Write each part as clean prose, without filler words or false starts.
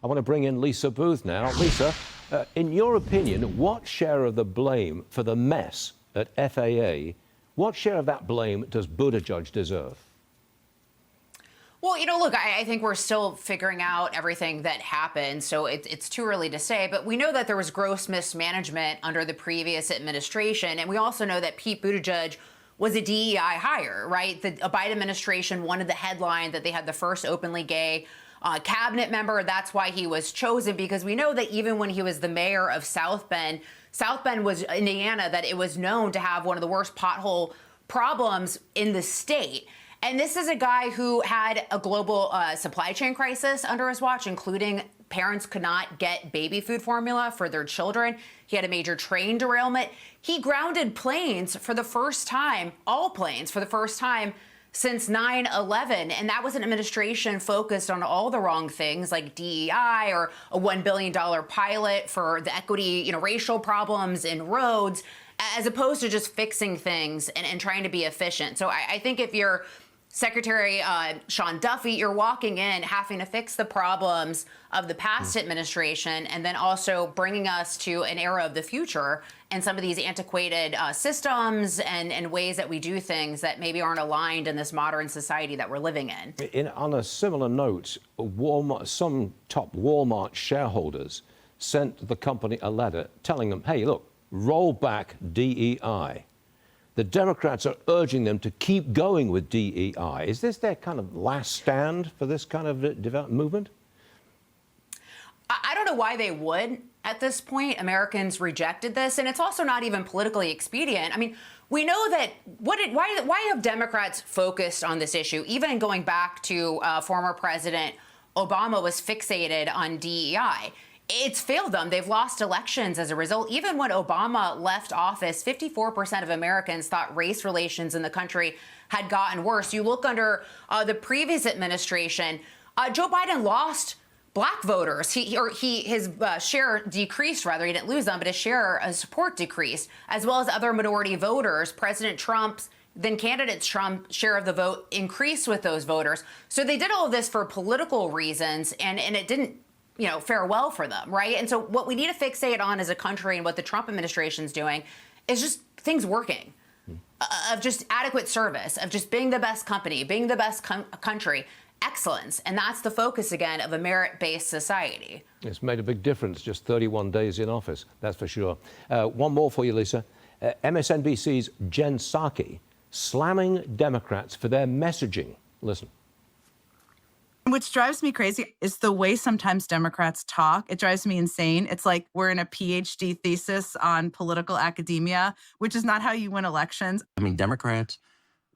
I want to bring in Lisa Boothe now. Lisa, in your opinion, what share of the blame for the mess at FAA, what share of that blame does Buttigieg deserve? Well, look, I think we're still figuring out everything that happened, so it's too early to say. But we know that there was gross mismanagement under the previous administration, and we also know that Pete Buttigieg was a DEI hire, right? The Biden administration wanted the headline that they had the first openly gay cabinet member. That's why he was chosen, because we know that even when he was the mayor of South Bend was Indiana, that it was known to have one of the worst pothole problems in the state. And this is a guy who had a global supply chain crisis under his watch, including parents could not get baby food formula for their children. He had a major train derailment. He grounded planes for the first time, all planes for the first time since 9/11. And that was an administration focused on all the wrong things like DEI or a $1 billion pilot for the equity, racial problems in roads, as opposed to just fixing things and trying to be efficient. So I think if you're Secretary Sean Duffy, you're walking in having to fix the problems of the past administration and then also bringing us to an era of the future and some of these antiquated systems and ways that we do things that maybe aren't aligned in this modern society that we're living in. On a similar note, some top Walmart shareholders sent the company a letter telling them, hey, look, roll back DEI. The Democrats are urging them to keep going with DEI. Is this their kind of last stand for this kind of development movement? I don't know why they would at this point. Americans rejected this, and it's also not even politically expedient. I mean, we know that why have Democrats focused on this issue? Even going back to former President Obama was fixated on DEI. It's failed them. They've lost elections as a result. Even when Obama left office, 54% of Americans thought race relations in the country had gotten worse. You look under the previous administration, Joe Biden lost black voters. His share decreased, rather. He didn't lose them, but his share of support decreased, as well as other minority voters. President Trump's candidate Trump's share of the vote increased with those voters. So they did all of this for political reasons, and it didn't fare well for them, right? And so what we need to fixate on as a country and what the Trump administration's doing is just things working, of just adequate service, of just being the best company, being the best country, excellence. And that's the focus, again, of a merit-based society. It's made a big difference, just 31 days in office, that's for sure. One more for you, Lisa. MSNBC's Jen Psaki slamming Democrats for their messaging. Listen. Which drives me crazy is the way sometimes Democrats talk. It drives me insane. It's like we're in a PhD thesis on political academia, which is not how you win elections. I mean, Democrats,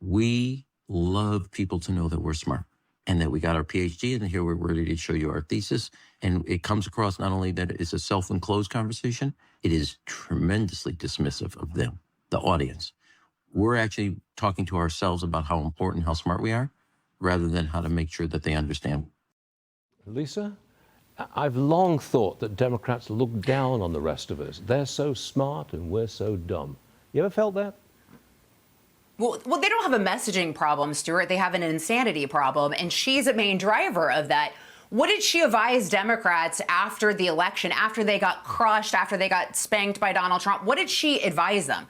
we love people to know that we're smart and that we got our PhD and here we're ready to show you our thesis. And it comes across not only that it's a self-enclosed conversation, it is tremendously dismissive of them, the audience. We're actually talking to ourselves about how important, how smart we are, rather than how to make sure that they understand. Lisa, I've long thought that Democrats look down on the rest of us. They're so smart and we're so dumb. You ever felt that? Well, they don't have a messaging problem, Stuart. They have an insanity problem, and she's a main driver of that. What did she advise Democrats after the election, after they got crushed, after they got spanked by Donald Trump? What did she advise them?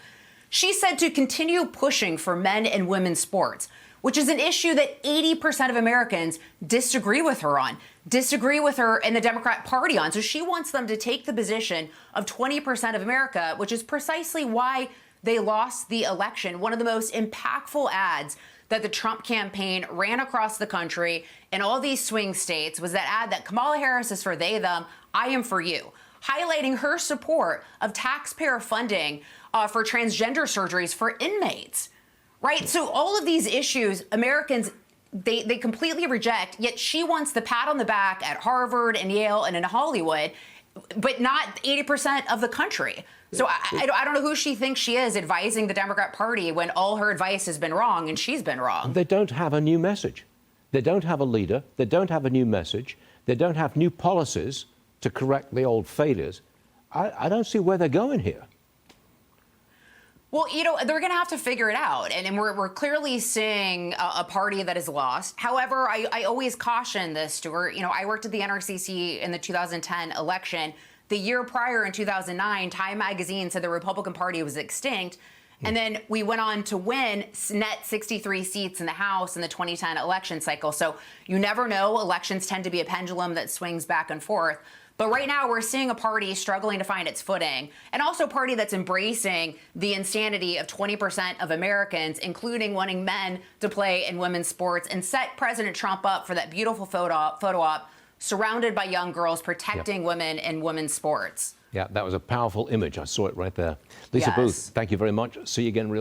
She said to continue pushing for men and women's sports, which is an issue that 80% of Americans disagree with her on, disagree with her and the Democrat Party on. So she wants them to take the position of 20% of America, which is precisely why they lost the election. One of the most impactful ads that the Trump campaign ran across the country in all these swing states was that ad that Kamala Harris is for they, them, I am for you, highlighting her support of taxpayer funding for transgender surgeries for inmates. Right. So all of these issues, Americans, they completely reject, yet she wants the pat on the back at Harvard and Yale and in Hollywood, but not 80% of the country. So I don't know who she thinks she is advising the Democrat Party when all her advice has been wrong and she's been wrong. They don't have a new message. They don't have a leader. They don't have a new message. They don't have new policies to correct the old failures. I don't see where they're going here. Well, they're going to have to figure it out. And we're clearly seeing a party that is lost. However, I always caution this, Stuart. I worked at the NRCC in the 2010 election. The year prior, in 2009, Time magazine said the Republican Party was extinct. And then we went on to win net 63 seats in the House in the 2010 election cycle. So you never know. Elections tend to be a pendulum that swings back and forth. But right now, we're seeing a party struggling to find its footing, and also a party that's embracing the insanity of 20% of Americans, including wanting men to play in women's sports, and set President Trump up for that beautiful photo op surrounded by young girls protecting women in women's sports. Yeah, that was a powerful image. I saw it right there. Lisa Yes. Boothe, thank you very much. See you again real soon.